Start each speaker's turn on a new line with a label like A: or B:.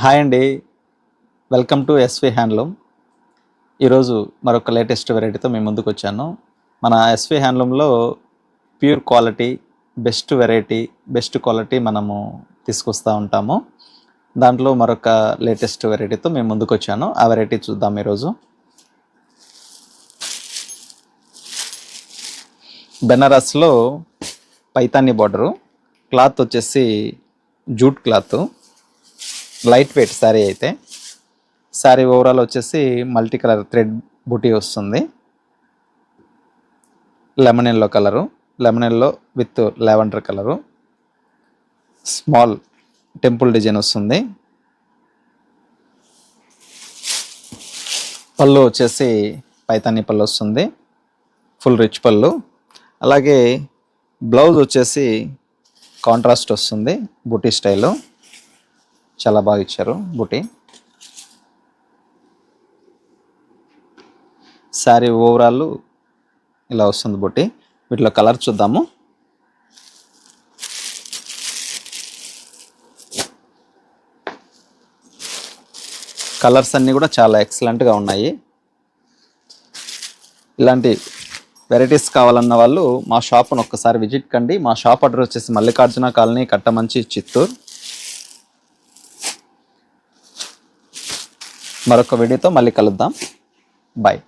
A: Hi అండి. Welcome to SV handloom. ఈరోజు మరొక లేటెస్ట్ వెరైటీతో మేము ముందుకు వచ్చాను. మన ఎస్వి హ్యాండ్లూమ్లో pure quality, best variety, best quality మనము తీసుకొస్తూ ఉంటాము. దాంట్లో మరొక లేటెస్ట్ వెరైటీతో మేము ముందుకు వచ్చాను. ఆ వెరైటీ చూద్దాం ఈరోజు. బెనారస్లో పైతానీ బార్డరు, క్లాత్ వచ్చేసి jute cloth, light weight sari. అయితే శారీ ఓవరాల్ వచ్చేసి మల్టీ కలర్ థ్రెడ్ బుటీ వస్తుంది. Lemon yellow colour, lemon yellow with lavender colour, small temple design వస్తుంది. పళ్ళు వచ్చేసి పైతానీ పళ్ళు వస్తుంది, ఫుల్ రిచ్ పళ్ళు. అలాగే బ్లౌజ్ వచ్చేసి కాంట్రాస్ట్ వస్తుంది, బుటీ స్టైలు. చాలా బాగా ఇచ్చారు బుటీ. శారీ ఓవరాల్ ఇలా వస్తుంది బుటీ. వీటిలో కలర్ చూద్దాము. కలర్స్ అన్నీ కూడా చాలా ఎక్సలెంట్గా ఉన్నాయి. ఇలాంటి వెరైటీస్ కావాలన్న వాళ్ళు మా షాప్ను ఒక్కసారి విజిట్ కండి. మా షాప్ అడ్రస్ వచ్చేసి మల్లికార్జున కాలనీ, కట్టమంచి, చిత్తూరు. మరొక వీడియోతో మళ్ళీ కలుద్దాం. బాయ్.